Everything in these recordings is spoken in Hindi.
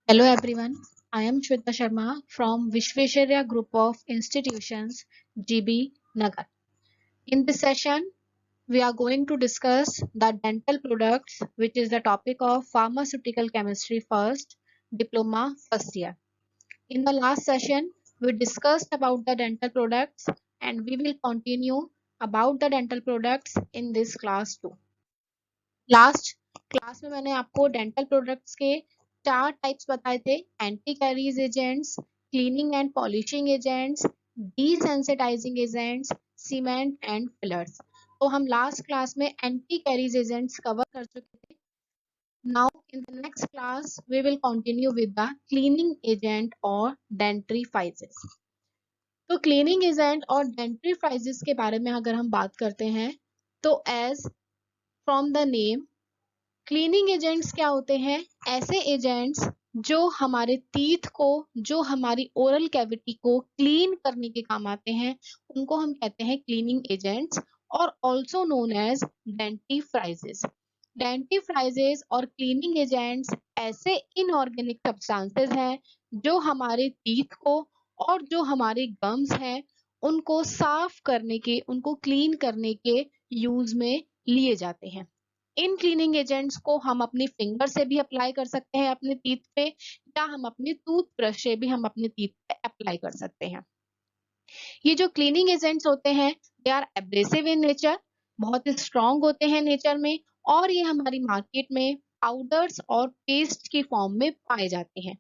Hello everyone, I am Shweta Sharma from Vishvesharya Group of Institutions, GB Nagar. In this session, we are going to discuss the dental products, which is the topic of pharmaceutical chemistry first, diploma first year. In the last session, we discussed about the dental products and we will continue about the dental products in this class too. Last class में मैंने आपको डेंटल प्रोडक्ट्स के 4 टाइप्स बताए थे, anti caries agents, cleaning and polishing agents, desensitising agents, cement and fillers. तो हम लास्ट क्लास में एंटी कैरीज एजेंट्स कवर कर चुके थे। Now in the next class we will continue with the cleaning agent और डेंट्रीफाइजेस। तो क्लीनिंग एजेंट और डेंट्रीफाइजेस के बारे में अगर हम बात करते हैं तो as from the name, cleaning agents क्या होते हैं? ऐसे एजेंट्स जो हमारे टीथ को, जो हमारी ओरल कैविटी को क्लीन करने के काम आते हैं, उनको हम कहते हैं क्लीनिंग एजेंट्स और ऑल्सो नोन एज डेंटिफ्राइजेस। डेंटिफ्राइजेस और क्लीनिंग एजेंट्स ऐसे इनऑर्गेनिक सब्सटेंसेस हैं जो हमारे टीथ को और जो हमारे गम्स हैं उनको साफ करने के, उनको क्लीन करने के यूज में लिए जाते हैं। इन क्लीनिंग एजेंट्स को हम अपनी फिंगर से भी अप्लाई कर सकते हैं अपने टीथ पे, या हम अपने टूथब्रश से भी हम अपने टीथ पे अप्लाई कर सकते हैं। ये जो क्लीनिंग एजेंट्स होते हैं they are abrasive in nature, बहुत स्ट्रॉन्ग होते हैं नेचर में, और ये हमारी मार्केट में पाउडर्स और पेस्ट की फॉर्म में पाए जाते हैं।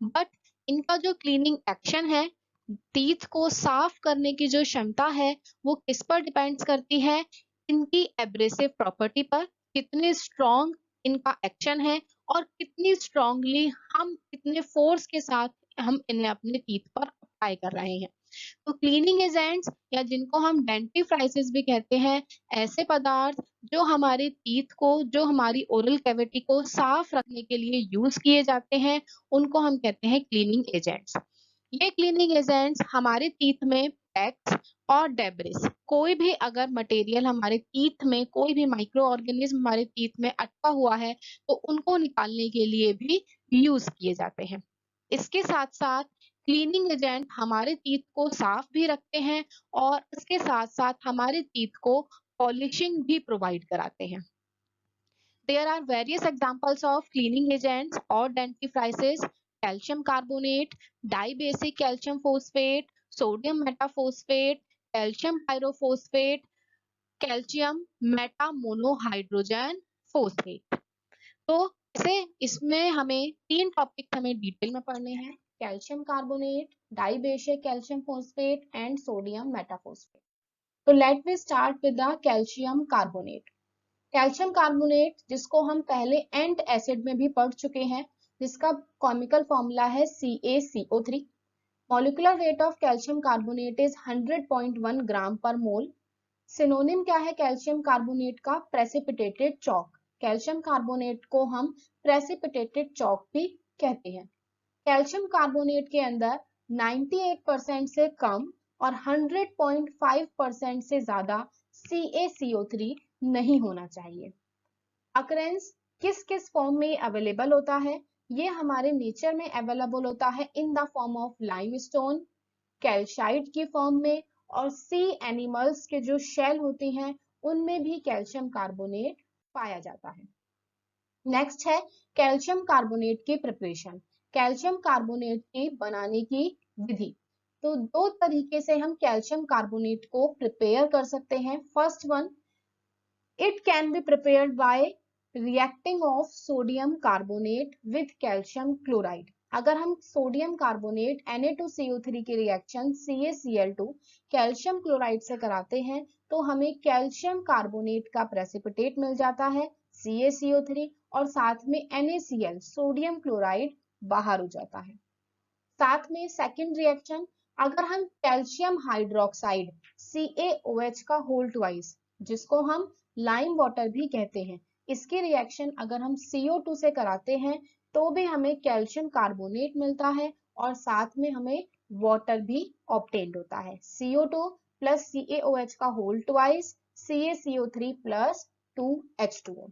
बट इनका जो क्लीनिंग एक्शन है, टीथ को साफ करने की जो क्षमता है, वो किस पर डिपेंड्स करती है? इनकी एब्रेसिव प्रॉपर्टी पर, कितने स्ट्रॉन्ग इनका एक्शन है और कितनी स्ट्रॉन्गली हम, कितने फोर्स के साथ हम इन्हें अपने टीथ पर अप्लाई कर रहे हैं। तो क्लीनिंग एजेंट्स या जिनको हम डेंटिफ्राइसिस भी कहते हैं, ऐसे पदार्थ जो हमारे टीथ को, जो हमारी ओरल कैविटी को साफ रखने के लिए यूज किए जाते हैं, उनको हम कहते हैं क्लीनिंग एजेंट्स। ये क्लीनिंग एजेंट्स हमारे टीथ में पैक्स और डेब्रिस, कोई भी अगर मटेरियल हमारे टीथ में, कोई भी माइक्रो ऑर्गेनिज्म हमारे टीथ में अटका हुआ है तो उनको निकालने के लिए भी यूज किए जाते हैं। इसके साथ साथ क्लीनिंग एजेंट हमारे टीथ को साफ भी रखते हैं और इसके साथ साथ हमारे टीथ को पॉलिशिंग भी प्रोवाइड कराते हैं। There are various examples of cleaning agents or dentifrices: calcium carbonate, dibasic calcium phosphate, sodium metaphosphate, calcium pyrophosphate, calcium metamonohydrogen phosphate। तो इसे, इसमें हमें 3 टॉपिक हमें डिटेल में पढ़ने हैं: calcium carbonate, dibasic calcium phosphate and sodium metaphosphate. तो let we start with the calcium carbonate. Calcium carbonate, जिसको हम पहले एंट एसिड में भी पढ़ चुके हैं, जिसका केमिकल फॉर्मूला है CaCO3। Molecular weight of calcium carbonate is 100.1 ग्राम पर मोल। सिनोनिम क्या है कैल्शियम कार्बोनेट का? Precipitated chalk. कैल्शियम कार्बोनेट को हम प्रेसिपिटेटेड चॉक भी कहते हैं। कैल्शियम कार्बोनेट के अंदर 98% से कम और 100.5% से ज्यादा CaCO3 नहीं होना चाहिए। अकरेंस किस किस फॉर्म में अवेलेबल होता है? ये हमारे नेचर में अवेलेबल होता है in the form of limestone, calcite की फॉर्म में, और सी एनिमल्स के जो शेल होते हैं उनमें भी कैल्शियम कार्बोनेट पाया जाता है। नेक्स्ट है कैल्शियम कार्बोनेट की प्रिपरेशन। कैल्शियम कार्बोनेट की बनाने की विधि। तो 2 तरीके से हम कैल्शियम कार्बोनेट को प्रिपेयर कर सकते हैं। First one, it can be prepared bye reacting of sodium carbonate with calcium chloride. अगर हम सोडियम कार्बोनेट Na2CO3 की रिएक्शन CaCl2 कैल्शियम क्लोराइड से कराते हैं तो हमें कैल्शियम कार्बोनेट का प्रेसिपिटेट मिल जाता है CaCO3, और साथ में NaCl सोडियम क्लोराइड बाहर हो जाता है। साथ में सेकेंड रिएक्शन, अगर हम कैल्शियम हाइड्रोक्साइड CaOH का होल ट्वाइस, जिसको हम लाइम वाटर भी कहते हैं, इसकी रिएक्शन अगर हम CO2 से कराते हैं तो भी हमें कैल्शियम कार्बोनेट मिलता है और साथ में हमें वाटर भी ऑब्टेन्ड होता है। CO2 प्लस CaOH का whole twice, CaCO3 plus 2H2O।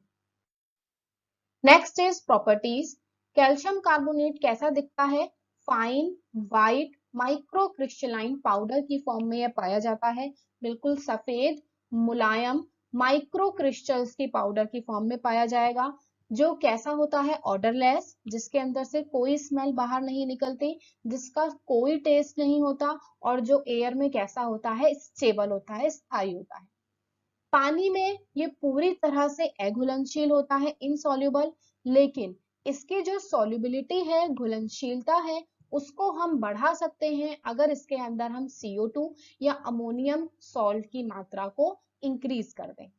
Next is properties. Calcium carbonate कैसा दिखता है? Fine white micro crystalline powder की फॉर्म में यह पाया जाता है, बिल्कुल सफेद मुलायम माइक्रो क्रिस्टल्स की पाउडर की फॉर्म में पाया जाएगा, जो कैसा होता है? ऑर्डरलेस, जिसके अंदर से कोई स्मेल बाहर नहीं निकलती, जिसका कोई टेस्ट नहीं होता, और जो एयर में कैसा होता है? स्टेबल होता है, स्थायी होता है। पानी में ये पूरी तरह से अघुलनशील होता है, इनसॉल्युबल, लेकिन इसकी जो सॉल्युबिलिटी है, घुलनशीलता है, उसको हम बढ़ा सकते हैं अगर इसके अंदर हम CO2 या अमोनियम सॉल्ट की मात्रा को इंक्रीज कर दें।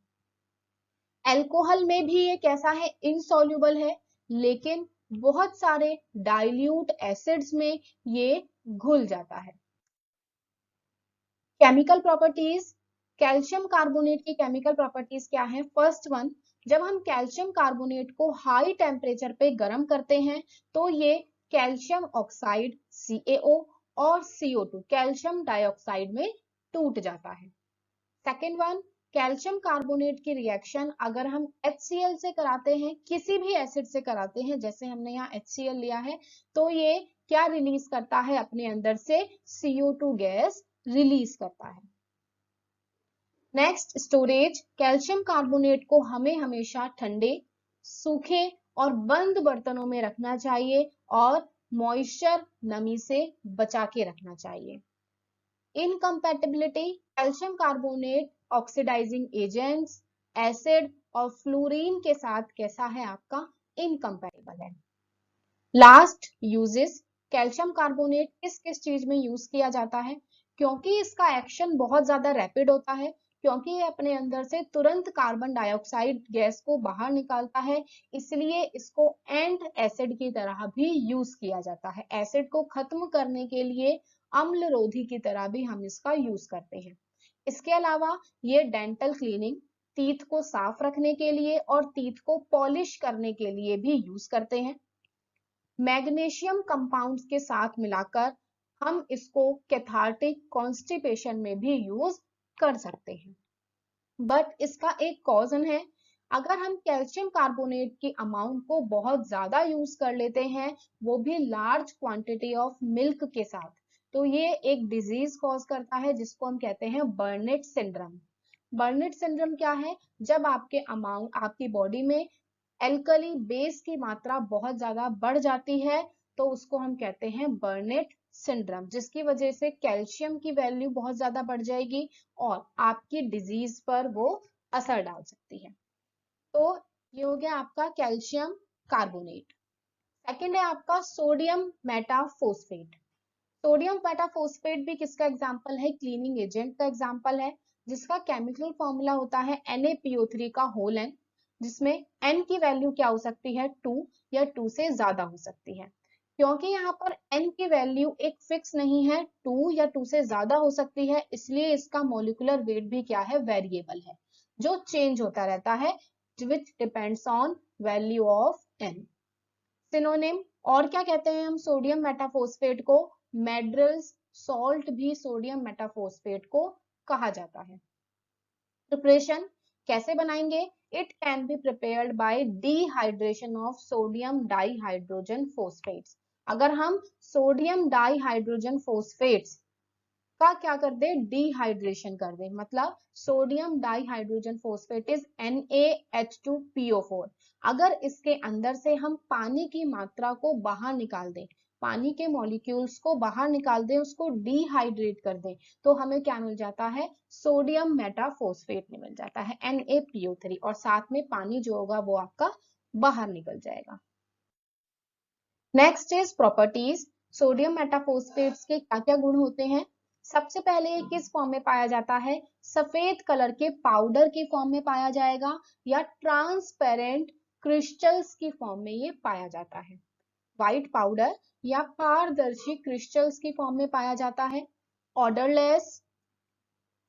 अल्कोहल में भी ये कैसा है? इनसॉल्युबल है, लेकिन बहुत सारे डाइल्यूट एसिड्स में ये घुल जाता है। केमिकल प्रॉपर्टीज, कैल्शियम कार्बोनेट की केमिकल प्रॉपर्टीज क्या है? फर्स्ट वन, जब हम कैल्शियम कार्बोनेट को हाई टेम्परेचर पे गर्म करते हैं तो ये कैल्शियम ऑक्साइड CaO और CO2 कैल्शियम डाइऑक्साइड में टूट जाता है। सेकेंड वन, कैल्शियम कार्बोनेट की रिएक्शन अगर हम HCl से कराते हैं, किसी भी एसिड से कराते हैं, जैसे हमने यहाँ HCl लिया है, तो ये क्या रिलीज करता है? अपने अंदर से CO2 गैस रिलीज करता है। नेक्स्ट, स्टोरेज, कैल्शियम कार्बोनेट को हमें हमेशा ठंडे, सूखे और बंद बर्तनों में रखना चाहिए और मॉइस्चर नमी से बचा के रखना चाहिए। Incompatibility, calcium carbonate oxidizing agents, acid और फ्लोरीन के साथ कैसा है? आपका इनकम्पैटिबल है। लास्ट, यूजेस, कैल्शियम कार्बोनेट किस किस चीज में यूज किया जाता है? क्योंकि इसका एक्शन बहुत ज्यादा रैपिड होता है, क्योंकि ये अपने अंदर से तुरंत कार्बन डाइऑक्साइड गैस को बाहर निकालता है, इसलिए इसको एंट एसिड की तरह भी यूज किया जाता है। एसिड को खत्म करने के लिए अम्ल रोधी की तरह भी हम इसका यूज करते हैं। इसके अलावा ये डेंटल क्लीनिंग, टीथ को साफ रखने के लिए और टीथ को पॉलिश करने के लिए भी यूज करते हैं। मैग्नीशियम कंपाउंड्स के साथ मिलाकर हम इसको कैथार्टिक कॉन्स्टिपेशन में भी यूज कर सकते हैं। बट इसका एक कॉजन है, अगर हम कैल्शियम कार्बोनेट की अमाउंट को बहुत ज्यादा यूज कर लेते हैं, वो भी लार्ज क्वांटिटी ऑफ मिल्क के साथ, तो ये एक डिजीज कॉज करता है जिसको हम कहते हैं बर्नेट सिंड्रोम। बर्नेट सिंड्रोम क्या है? जब आपकी बॉडी में एल्कली बेस की मात्रा बहुत ज्यादा बढ़ जाती है तो उसको हम कहते हैं बर्नेट सिंड्रोम, जिसकी वजह से कैल्शियम की वैल्यू बहुत ज्यादा बढ़ जाएगी और आपकी डिजीज पर वो असर डाल सकती है। तो ये हो गया आपका कैल्शियम कार्बोनेट। सेकंड है आपका सोडियम मेटाफोस्फेट। सोडियम मेटाफोस्फेट भी किसका एग्जांपल है? क्लीनिंग एजेंट का एग्जांपल है, जिसका केमिकल फॉर्मूला होता है NaPO3 का होल n, जिसमें n की वैल्यू क्या हो सकती है? 2 या 2 से ज्यादा हो सकती है। क्योंकि यहाँ पर n की वैल्यू एक फिक्स नहीं है, 2 या 2 से ज्यादा हो सकती है, इसलिए इसका मॉलिक्यूलर वेट भी क्या है? वेरिएबल है, जो चेंज होता रहता है, which depends on value of n। Synonym, और क्या कहते हैं हम सोडियम मेटाफोस्फेट को? मेड्रल्स सॉल्ट भी सोडियम मेटाफोस्फेट को कहा जाता है। प्रिपरेशन कैसे बनाएंगे? It can be prepared by dehydration of sodium dihydrogen phosphates. अगर हम सोडियम डाइहाइड्रोजन फोस्फेट्स का क्या कर दे? डिहाइड्रेशन कर दे, मतलब sodium dihydrogen phosphate is NaH2PO4। अगर इसके अंदर से हम पानी की मात्रा को बाहर निकाल दें, पानी के मॉलिक्यूल्स को बाहर निकाल दें, उसको डिहाइड्रेट कर दें, तो हमें क्या मिल जाता है? सोडियम मेटाफोस्फेट मिल जाता है NaPO3, और साथ में पानी जो होगा वो आपका बाहर निकल जाएगा। Next is properties. सोडियम मेटाफोस्फेट्स के क्या क्या गुण होते हैं? सबसे पहले ये किस फॉर्म में पाया जाता है? सफेद कलर के पाउडर की फॉर्म में पाया जाएगा या ट्रांसपेरेंट क्रिस्टल्स की फॉर्म में ये पाया जाता है। व्हाइट पाउडर या पारदर्शी क्रिस्टल्स की फॉर्म में पाया जाता है। ऑर्डरलेस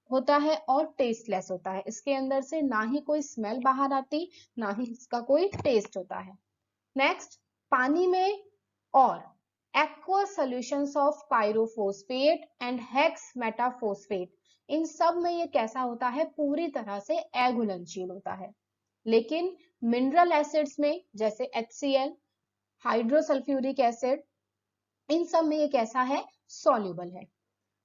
होता है और टेस्टलेस होता है, इसके अंदर से ना ही कोई स्मेल बाहर आती, ना ही इसका कोई टेस्ट होता है। नेक्स्ट, पानी में और aqueous solutions of pyrophosphate and hex metaphosphate, इन सब में ये कैसा होता है? पूरी तरह से अघुलनशील होता है। लेकिन मिनरल एसिड्स में जैसे HCl, हाइड्रोसल्फ्यूरिक एसिड, इन सब में ये कैसा है, सॉल्युबल है।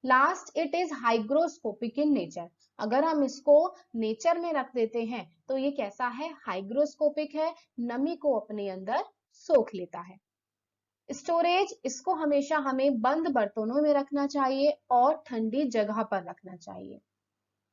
Last, it is hygroscopic in nature. अगर हम इसको नेचर में रख देते हैं तो ये कैसा है, हाइग्रोस्कोपिक है, नमी को अपने अंदर सोख लेता है। स्टोरेज, इसको हमेशा हमें बंद बर्तनों में रखना चाहिए और ठंडी जगह पर रखना चाहिए।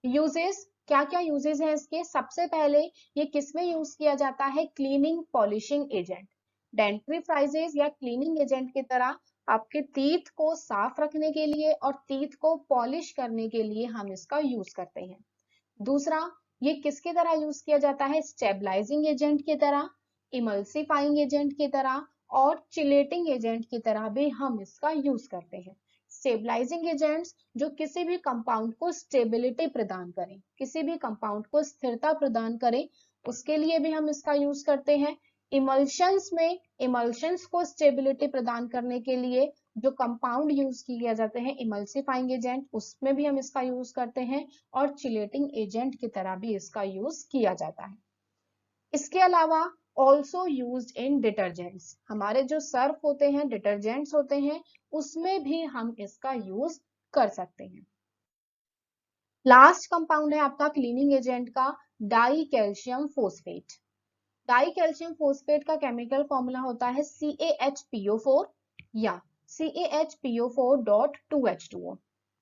यूजेस, क्या क्या यूजेस हैं इसके, सबसे पहले ये किसमें यूज किया जाता है, क्लीनिंग पॉलिशिंग एजेंट, डेंटिफ्राइजेस या क्लीनिंग एजेंट की तरह आपके टीथ को साफ रखने के लिए और टीथ को पॉलिश करने के लिए हम इसका यूज करते हैं। दूसरा, ये किसकी तरह यूज किया जाता है, स्टेबलाइजिंग एजेंट की तरह, इमल्सिफाइंग एजेंट की तरह और चिलेटिंग एजेंट की तरह भी हम इसका यूज करते हैं। स्टेबलाइजिंग एजेंट्स जो किसी भी कंपाउंड को स्टेबिलिटी प्रदान करें, किसी भी कंपाउंड को स्थिरता प्रदान करें, उसके लिए भी हम इसका यूज करते हैं। इमल्शंस में, इमल्शंस को स्टेबिलिटी प्रदान करने के लिए जो कंपाउंड यूज किए जाते हैं, इमल्सिफाइंग एजेंट, उसमें भी हम इसका यूज करते हैं और चिलेटिंग एजेंट की तरह भी इसका यूज किया जाता है। इसके अलावा ऑल्सो यूज्ड इन डिटर्जेंट्स, हमारे जो सर्फ होते हैं, डिटर्जेंट्स होते हैं, उसमें भी हम इसका यूज कर सकते हैं। लास्ट कंपाउंड है आपका क्लीनिंग एजेंट का die calcium phosphate. Die calcium phosphate का केमिकल फॉर्मूला होता है CaHPO4 या CaHPO4.2H2O।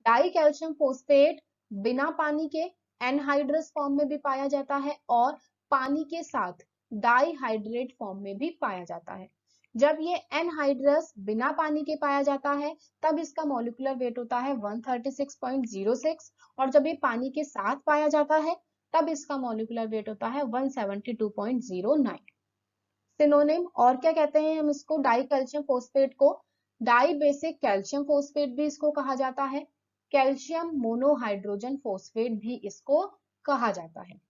डाई कैल्शियम फोस्फेट बिना पानी के एनहाइड्रस फॉर्म में भी पाया जाता है और पानी के साथ डाईहाइड्रेट फॉर्म में भी पाया जाता है। जब ये एनहाइड्रस बिना पानी के पाया जाता है तब इसका मॉलिक्यूलर वेट होता है 136.06 और जब ये पानी के साथ पाया जाता है तब इसका मॉलिक्यूलर वेट होता है 172.09। सिनोनिम, और क्या कहते हैं हम इसको, डाई कैल्शियम फोस्फेट को डाई बेसिक कैल्शियम फोस्फेट भी इसको कहा जाता है, कैल्शियम मोनोहाइड्रोजन फोस्फेट भी इसको कहा जाता है।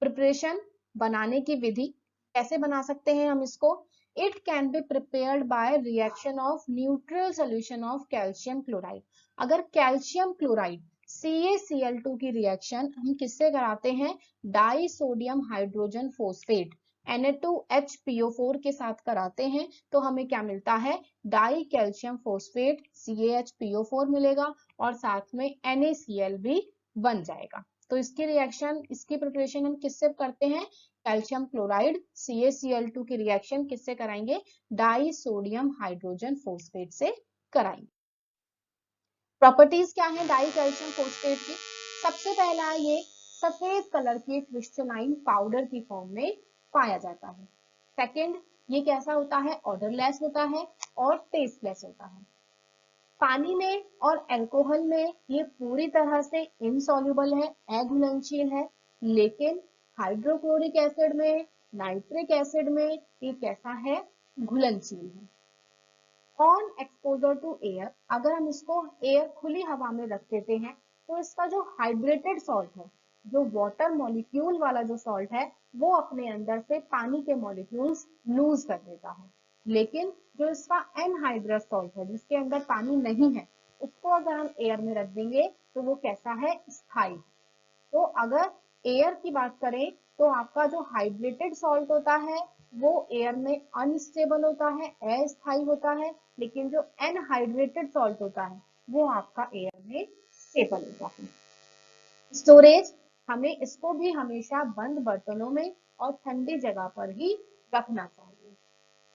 प्रिपरेशन, बनाने की विधि, कैसे बना सकते हैं हम इसको, it can be prepared by reaction of neutral solution of calcium chloride. अगर कैल्शियम क्लोराइड CaCl2 की रिएक्शन हम किससे कराते हैं, die sodium hydrogen phosphate Na2HPO4 के साथ कराते हैं तो हमें क्या मिलता है, डाई कैल्शियम फोस्फेट CaHPO4 मिलेगा और साथ में NaCl भी बन जाएगा। तो इसकी रिएक्शन, इसकी प्रिपरेशन हम किससे करते हैं, कैल्शियम क्लोराइड CaCl2 की रिएक्शन किससे कराएंगे, डाई सोडियम हाइड्रोजन फोस्फेट से कराएंगे। प्रॉपर्टीज क्या है डाई कैल्शियम फोस्फेट की, सबसे पहला ये सफेद कलर की क्रिस्टलाइन पाउडर की फॉर्म में पाया जाता है। सेकंड, ये कैसा होता है, ऑर्डरलेस होता है और टेस्टलेस होता है। पानी में और अल्कोहल में ये पूरी तरह से इनसॉल्युबल है, अघुलनशील है, लेकिन हाइड्रोक्लोरिक एसिड में, नाइट्रिक एसिड में ये कैसा है, घुलनशील है। ऑन एक्सपोजर टू एयर, अगर हम इसको एयर खुली हवा में रख देते हैं तो इसका जो हाइड्रेटेड सॉल्ट है, जो वाटर मॉलिक्यूल वाला जो सॉल्ट है, वो अपने अंदर से पानी के मॉलिक्यूल्स लूज कर देता है। लेकिन जो इसका एनहाइड्रस सॉल्ट है, जिसके अंदर पानी नहीं है, उसको अगर हम एयर में रख देंगे तो वो कैसा है, स्थायी। तो अगर एयर की बात करें तो आपका जो हाइड्रेटेड सॉल्ट होता है वो एयर में अनस्टेबल होता है, अस्थायी होता है, लेकिन जो एनहाइड्रेटेड सॉल्ट होता है वो आपका एयर में स्टेबल होता है। स्टोरेज, हमें इसको भी हमेशा बंद बर्तनों में और ठंडी जगह पर ही रखना चाहिए।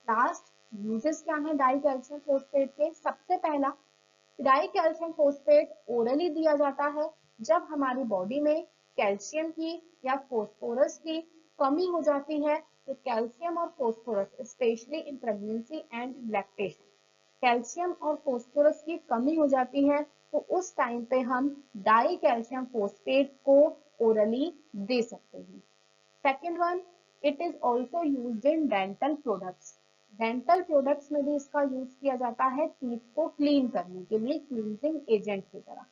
लास्ट, यूजेस क्या है डाई कैल्शियम फोस्फेट के, सबसे पहला, डाई कैल्शियम फोस्फेट ओरली दिया जाता है जब हमारी बॉडी में कैल्शियम की या फोस्फोरस की कमी हो जाती है। तो कैल्शियम और phosphorus specially in pregnancy and lactation, calcium और फोस्फोरस की कमी हो जाती है तो उस टाइम पे हम डाई कैल्शियम फोस्फेट को ओरली दे सकते हैं। Second one, it is also used in dental products, dental products में भी इसका यूज किया जाता है टीथ को क्लीन करने के लिए, क्लींजिंग एजेंट की तरह।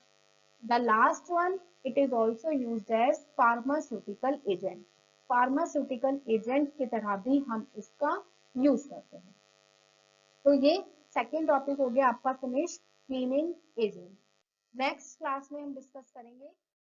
The last one, it is also used as pharmaceutical agent, pharmaceutical agent की तरह भी हम इसका यूज करते हैं। तो ये सेकेंड टॉपिक हो गया आपका finish, cleaning agent. Next class में हम डिस्कस करेंगे